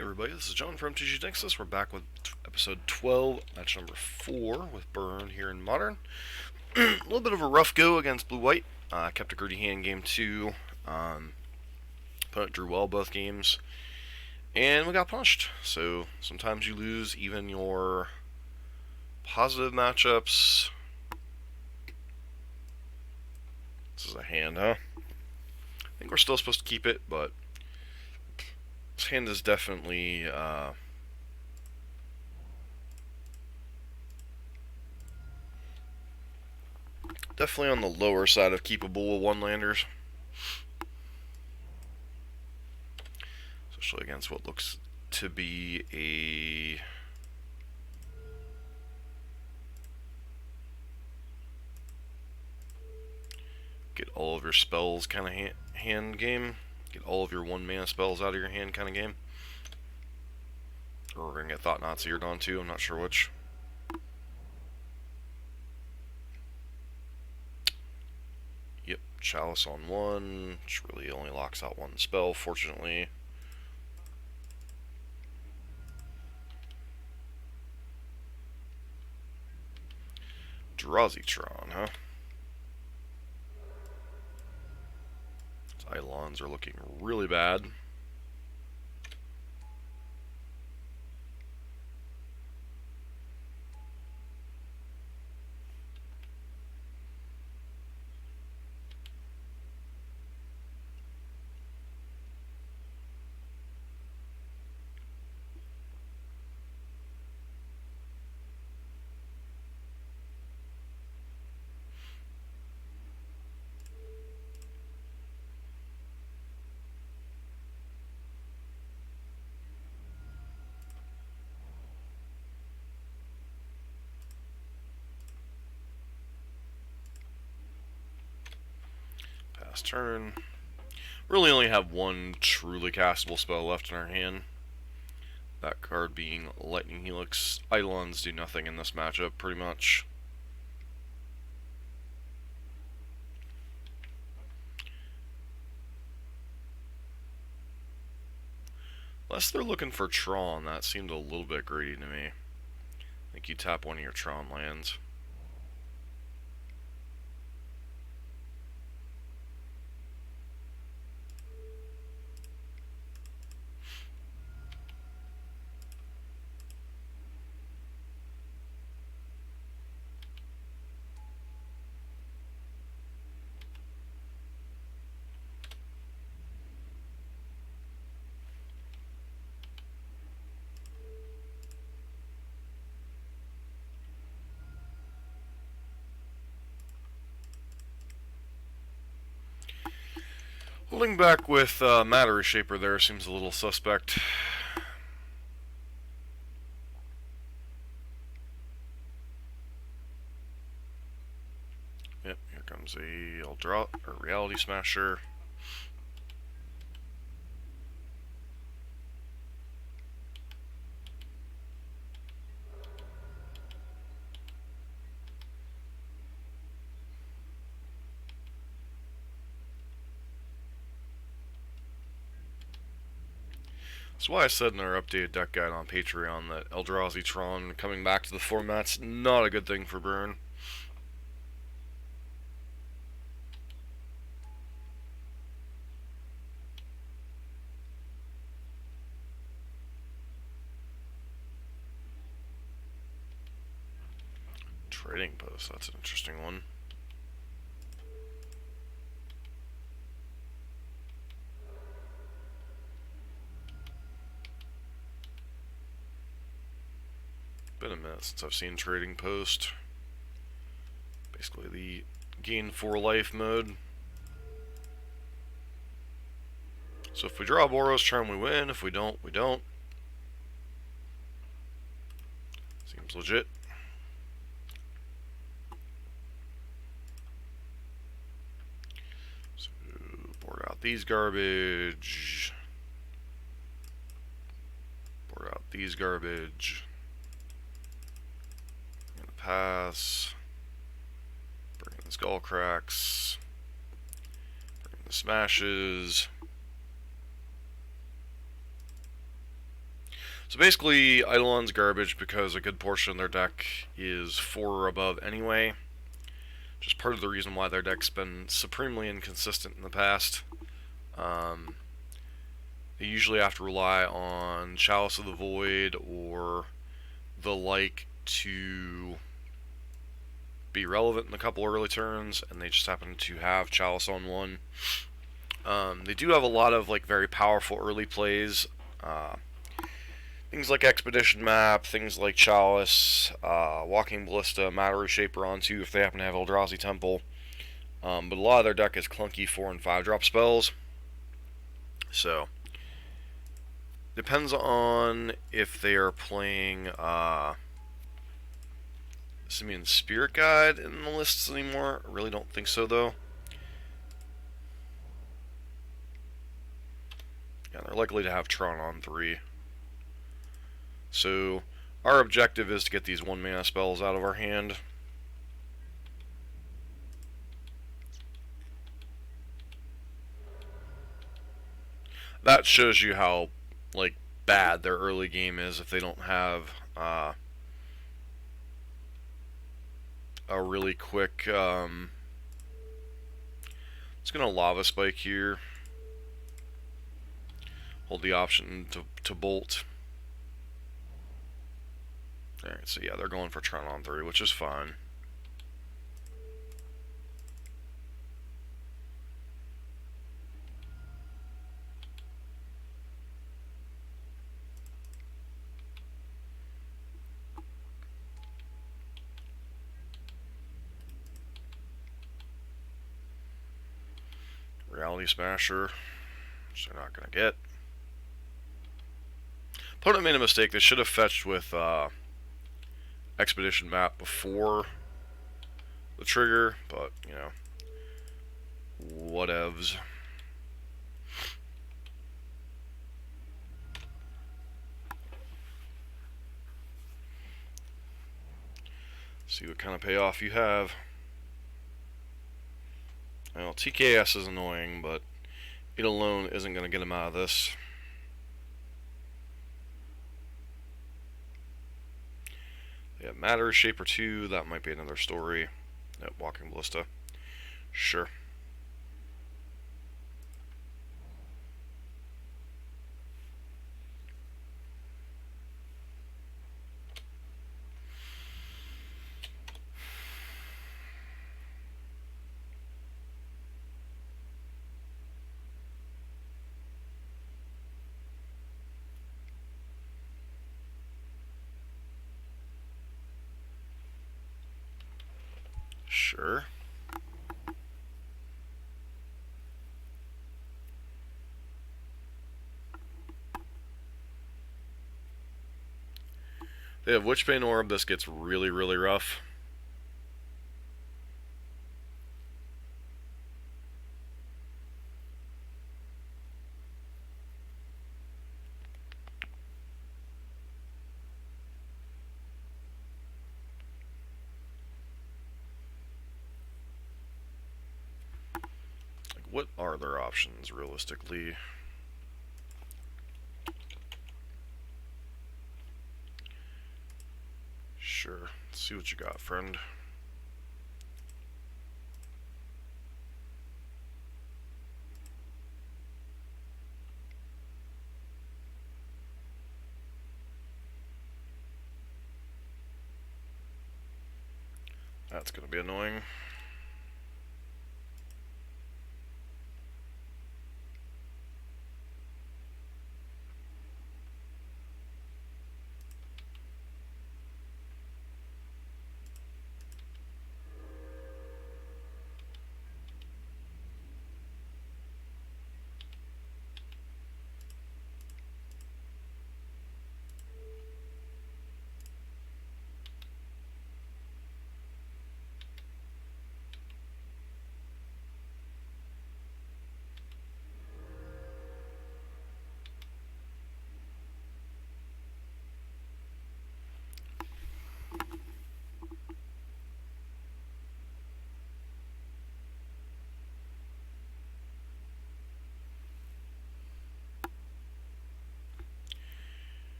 Hey everybody, this is John from mtgotavern. We're back with episode 12, match number 4 with Burn here in Modern. A little bit of a rough go against Blue-White. Kept a gritty hand game 2. Opponent drew well both games. And we got punished. So sometimes you lose even your positive matchups. This is a hand, huh? I think we're still supposed to keep it, but this hand is definitely definitely on the lower side of keepable with one-landers. Especially against what looks to be a get all of your spells kind of hand game. Get all of your one-mana spells out of your hand kind of game. Or we're going to get Thought Nazi or Dawn 2, I'm not sure which. Yep, Chalice on 1, which really only locks out one spell, fortunately. Eldrazi Tron, huh? Eidolons are looking really bad. Pass turn. Really only have one truly castable spell left in our hand. That card being Lightning Helix. Eidolons do nothing in this matchup, pretty much. Unless they're looking for Tron, that seemed a little bit greedy to me. I think you tap one of your Tron lands. Holding back with Matter Reshaper there seems a little suspect. Yep, here comes a Reality Smasher. That's why I said in our updated deck guide on Patreon that Eldrazi Tron coming back to the format's not a good thing for Burn. Trading Post, that's an interesting one. Been a minute since I've seen Trading Post. Basically the gain 4 life mode. So if we draw a Boros turn, we win. If we don't, we don't. Seems legit. So board out these garbage. Board out these garbage. Pass. Bring in the Skull Cracks. Bring in the Smashes. So basically, Eidolon's garbage because a good portion of their deck is 4 or above anyway. Just part of the reason why their deck's been supremely inconsistent in the past. They usually have to rely on Chalice of the Void or the like to be relevant in a couple early turns, and they just happen to have Chalice on one. They do have a lot of like very powerful early plays. Things like Expedition Map, things like Chalice, Walking Ballista, Matter Reshaper on 2 if they happen to have Eldrazi Temple. But a lot of their deck is clunky 4 and 5 drop spells. So, depends on if they are playing Simeon Spirit Guide in the lists anymore. I really don't think so, though. Yeah, they're likely to have Tron on 3. So, our objective is to get these 1 mana spells out of our hand. That shows you how, like, bad their early game is if they don't have a really quick. It's gonna Lava Spike here. Hold the option to bolt. Alright, so yeah, they're going for Tron on 3, which is fine. Reality Smasher, which they're not going to get. Opponent made a mistake. They should have fetched with Expedition Map before the trigger, but, you know, whatevs. See what kind of payoff you have. Well, TKS is annoying, but it alone isn't going to get him out of this. Yeah, Matter Shaper 2, that might be another story. Nope, Walking Ballista. Sure. Sure. They have Witchbane Orb. This gets really, really rough. What are their options, realistically? Sure. Let's see what you got, friend. That's going to be annoying.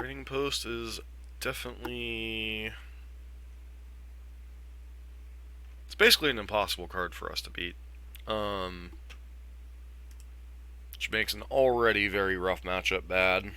Trading Post is definitely... It's basically an impossible card for us to beat. Which makes an already very rough matchup bad.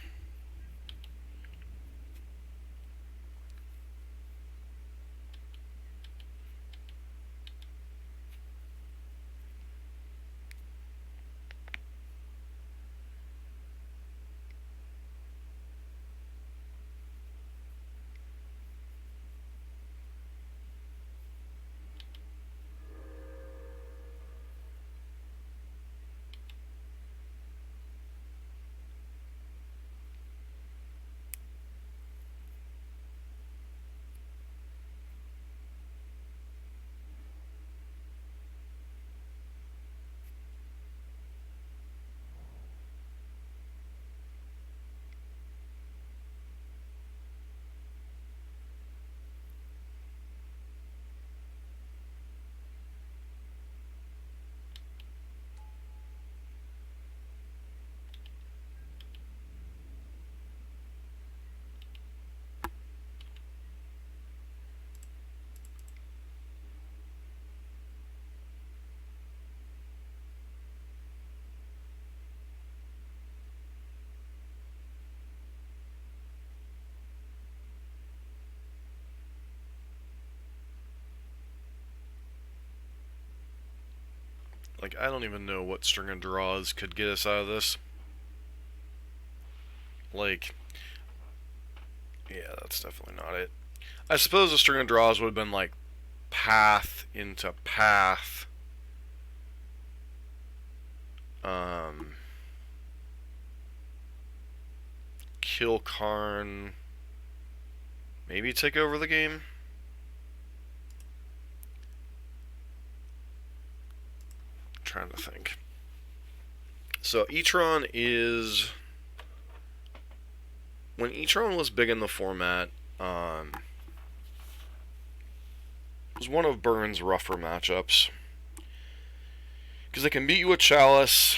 Like, I don't even know what string of draws could get us out of this. Like, yeah, that's definitely not it. I suppose a string of draws would have been like path into path. Kill Karn. Maybe take over the game. I'm trying to think. So Tron is... When Tron was big in the format, it was one of Burns' rougher matchups. Because they can beat you with Chalice,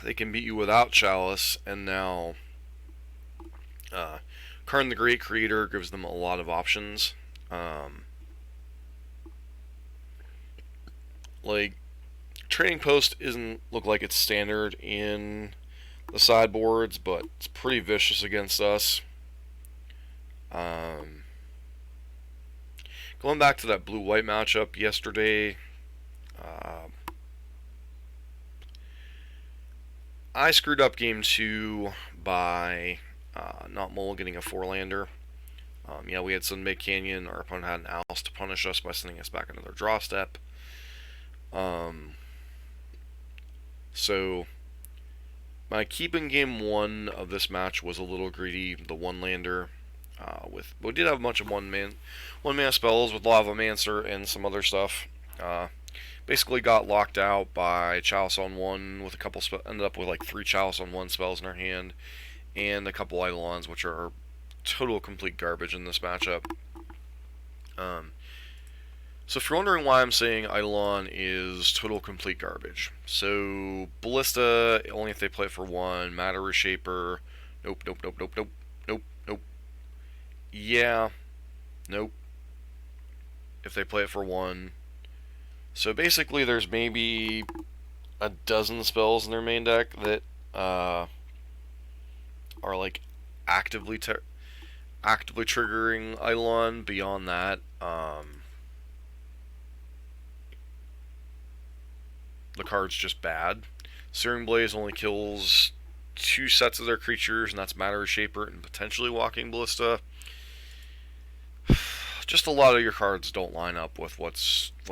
they can beat you without Chalice, and now Karn the Great Creator gives them a lot of options. Like, Trading Post doesn't look like it's standard in the sideboards, but it's pretty vicious against us. Going back to that blue-white matchup yesterday, I screwed up game 2 by not mulliganing a 4-lander. Yeah, we had Sunbaked Canyon. Our opponent had an Oust to punish us by sending us back another draw step. So my keep in game 1 of this match was a little greedy, the 1-lander. We did have a bunch of one-man spells with Lavamancer and some other stuff. Basically got locked out by Chalice on 1 with a couple ended up with like 3 Chalice on 1 spells in our hand and a couple Eidolons, which are total complete garbage in this matchup. So if you're wondering why I'm saying Eidolon is total complete garbage, so Ballista only if they play it for 1, Matter Reshaper, nope. Yeah, nope. If they play it for 1. So basically there's maybe a dozen spells in their main deck that are like actively triggering Eidolon. Beyond that, the card's just bad. Searing Blaze only kills 2 sets of their creatures, and that's Matter Reshaper and potentially Walking Ballista. Just a lot of your cards don't line up with what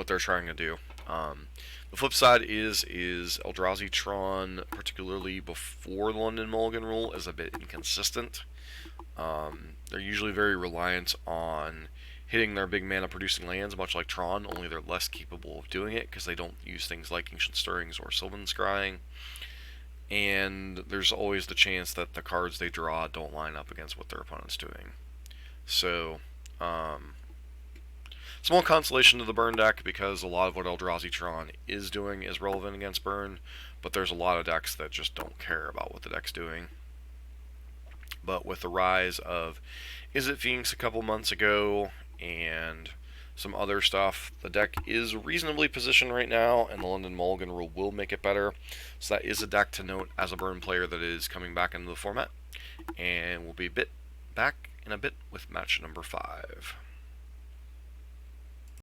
they're trying to do. The flip side is Eldrazi Tron, particularly before the London Mulligan rule, is a bit inconsistent. They're usually very reliant on hitting their big mana producing lands, much like Tron, only they're less capable of doing it because they don't use things like Ancient Stirrings or Sylvan Scrying. And there's always the chance that the cards they draw don't line up against what their opponent's doing. So, small consolation to the burn deck because a lot of what Eldrazi Tron is doing is relevant against burn, but there's a lot of decks that just don't care about what the deck's doing. but with the rise of Izzet Phoenix a couple months ago and some other stuff, the deck is reasonably positioned right now, and the London Mulligan rule will make it better. So that is a deck to note as a burn player that is coming back into the format. And we'll be back in a bit with match number 5.